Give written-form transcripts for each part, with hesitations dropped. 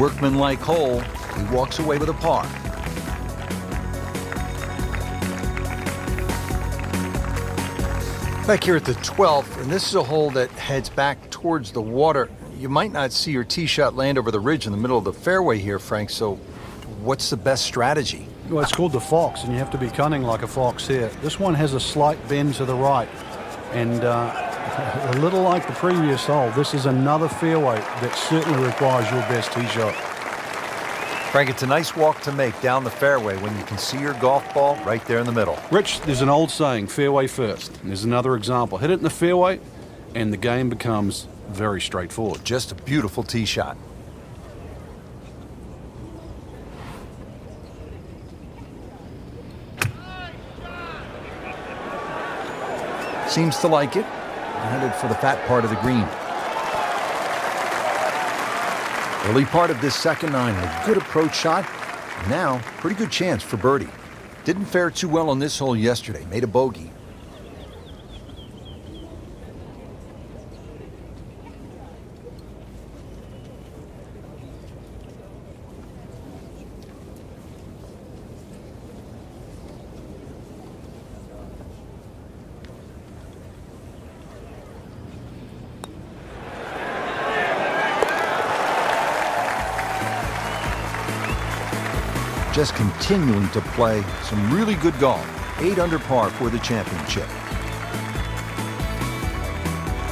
workmanlike hole. He walks away with a par. Back here at the 12th, and this is a hole that heads back towards the water. You might not see your tee shot land over the ridge in the middle of the fairway here, Frank, so what's the best strategy? Well, it's called the fox, and you have to be cunning like a fox here. This one has a slight bend to the right, and a little like the previous hole, this is another fairway that certainly requires your best tee shot. Frank, it's a nice walk to make down the fairway when you can see your golf ball right there in the middle. Rich, there's an old saying, fairway first. And there's another example. Hit it in the fairway, and the game becomes very straightforward. Just a beautiful tee shot. Seems to like it. Headed for the fat part of the green. Early part of this second nine, a good approach shot. Now, pretty good chance for birdie. Didn't fare too well on this hole yesterday. Made a bogey. Just continuing to play some really good golf. 8 under par for the championship.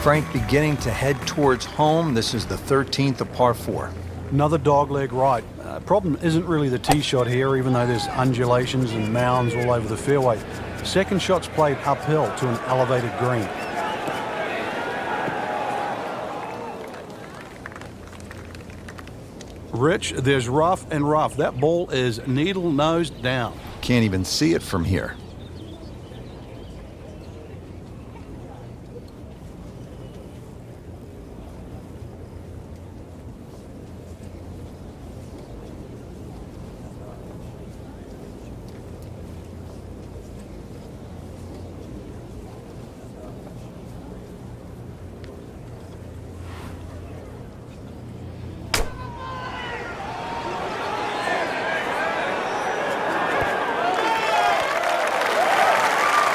Frank beginning to head towards home. This is the 13th of par 4. Another dogleg right. Problem isn't really the tee shot here, even though there's undulations and mounds all over the fairway. Second shot's played uphill to an elevated green. Rich, there's rough and rough. That ball is needle nose down. Can't even see it from here.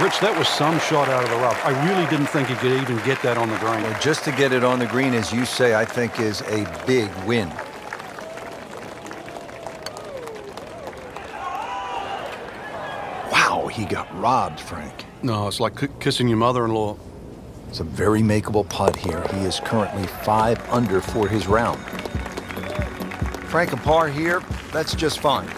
Rich, that was some shot out of the rough. I really didn't think he could even get that on the green. Well, just to get it on the green, as you say, I think is a big win. Wow, he got robbed, Frank. No, it's like kissing your mother-in-law. It's a very makeable putt here. He is currently 5 under for his round. Frank, a par here, that's just fine.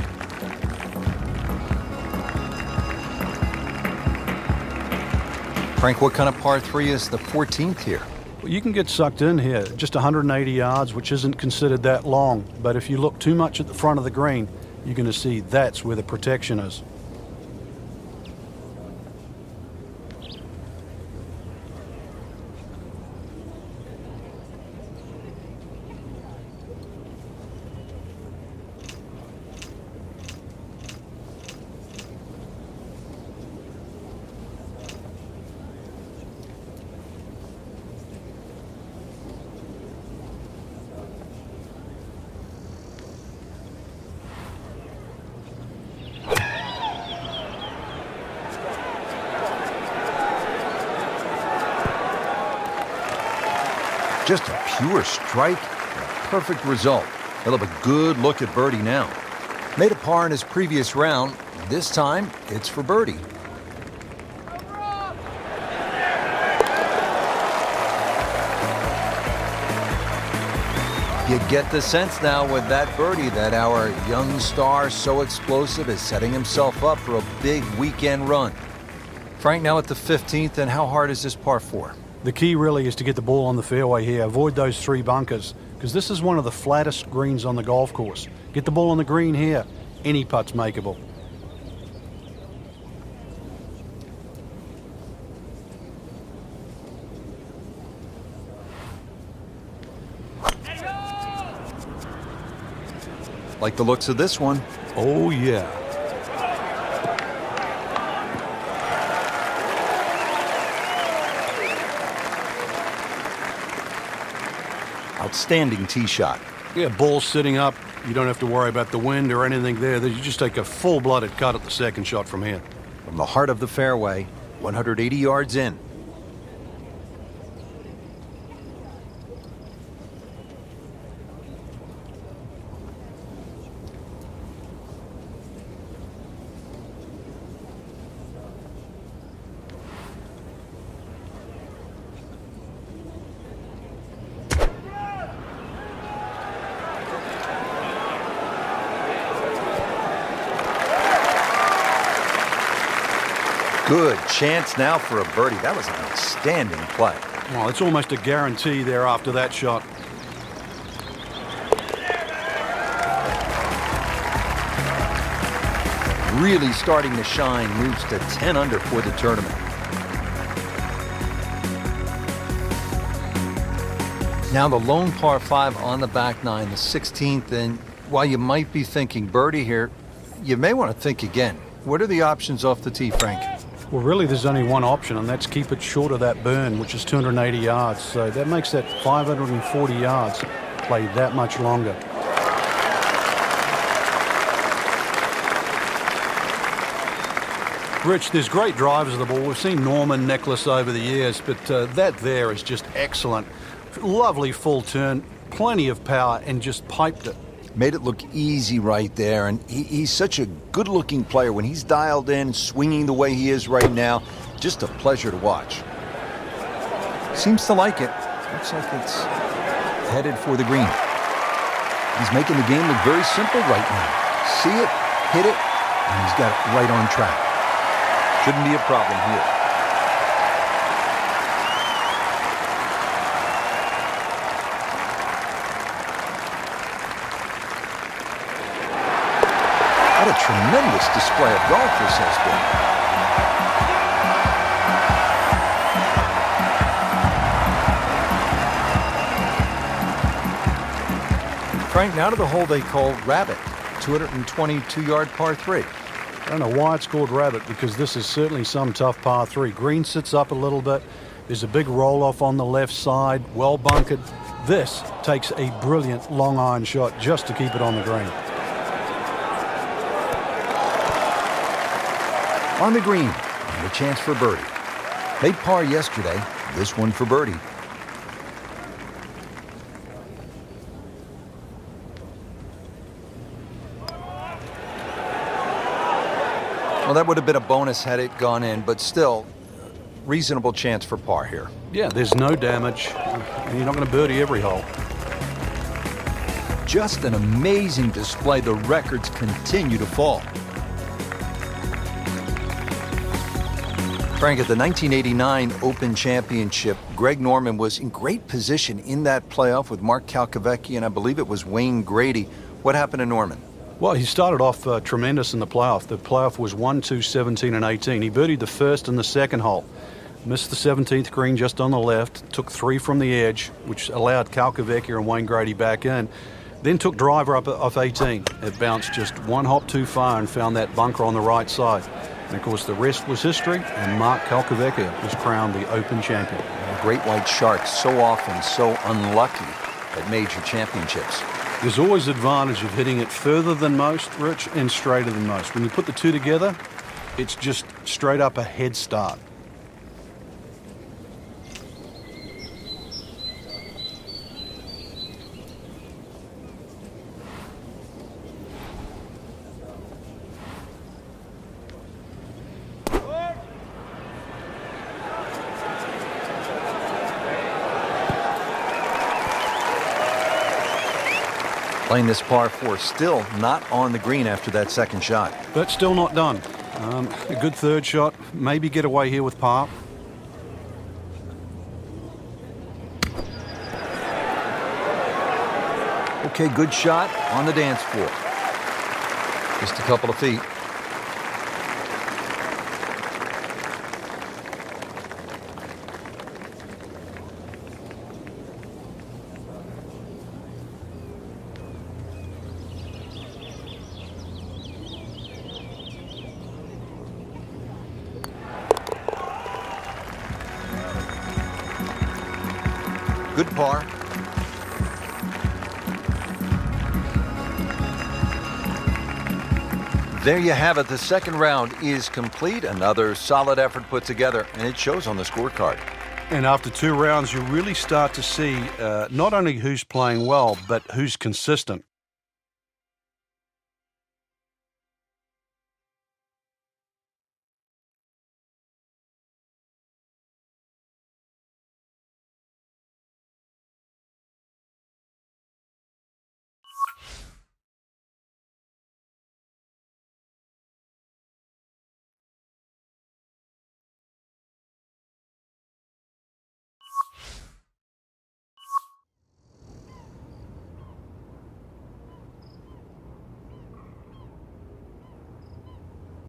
Frank, what kind of par 3 is the 14th here? Well, you can get sucked in here. Just 180 yards, which isn't considered that long. But if you look too much at the front of the green, you're going to see that's where the protection is. Just a pure strike and a perfect result. He'll have a good look at birdie now. Made a par in his previous round. This time, it's for birdie. You get the sense now with that birdie that our young star, so explosive, is setting himself up for a big weekend run. Frank, now at the 15th, and how hard is this par 4? The key really is to get the ball on the fairway here. Avoid those 3 bunkers, because this is one of the flattest greens on the golf course. Get the ball on the green here. Any putt's makeable. Like the looks of this one. Oh, yeah. Outstanding tee shot. Yeah, ball sitting up. You don't have to worry about the wind or anything there. You just take a full-blooded cut at the second shot from here. From the heart of the fairway, 180 yards in. Good chance now for a birdie. That was an outstanding play. Well, it's almost a guarantee there after that shot. Really starting to shine, moves to 10 under for the tournament. Now the lone par 5 on the back nine, the 16th, and while you might be thinking birdie here, you may want to think again. What are the options off the tee, Frank? Well, really, there's only one option, and that's keep it short of that burn, which is 280 yards. So that makes that 540 yards play that much longer. Rich, there's great drivers of the ball. We've seen Norman, Necklace over the years, but that there is just excellent. Lovely full turn, plenty of power, and just piped it. Made it look easy right there, and he's such a good-looking player. When he's dialed in, swinging the way he is right now, just a pleasure to watch. Seems to like it. Looks like it's headed for the green. He's making the game look very simple right now. See it, hit it, and he's got it right on track. Shouldn't be a problem here. What a tremendous display of golf this has been. Frank, now to the hole they call Rabbit, 222-yard par 3. I don't know why it's called Rabbit, because this is certainly some tough par 3. Green sits up a little bit. There's a big roll-off on the left side, well bunkered. This takes a brilliant long iron shot just to keep it on the green. On the green, and a chance for birdie. Made par yesterday, this one for birdie. Well, that would have been a bonus had it gone in, but still, reasonable chance for par here. Yeah, there's no damage. You're not going to birdie every hole. Just an amazing display. The records continue to fall. Frank, at the 1989 Open Championship, Greg Norman was in great position in that playoff with Mark Calcavecchi, and I believe it was Wayne Grady. What happened to Norman? Well, he started off tremendous in the playoff. The playoff was 1, 2, 17, and 18. He birdied the first and the second hole. Missed the 17th green just on the left. Took 3 from the edge, which allowed Calcavecchi and Wayne Grady back in. Then took driver up off 18. It bounced just one hop too far and found that bunker on the right side. And, of course, the rest was history, and Mark Calcavecchi was crowned the Open champion. Great white sharks, so often so unlucky at major championships. There's always advantage of hitting it further than most, Rich, and straighter than most. When you put the two together, it's just straight up a head start. Playing this par 4, still not on the green after that second shot. But still not done. A good third shot. Maybe get away here with par. Okay, good shot on the dance floor. Just a couple of feet. Good par. There you have it. The second round is complete. Another solid effort put together, and it shows on the scorecard. And after 2 rounds, you really start to see not only who's playing well, but who's consistent.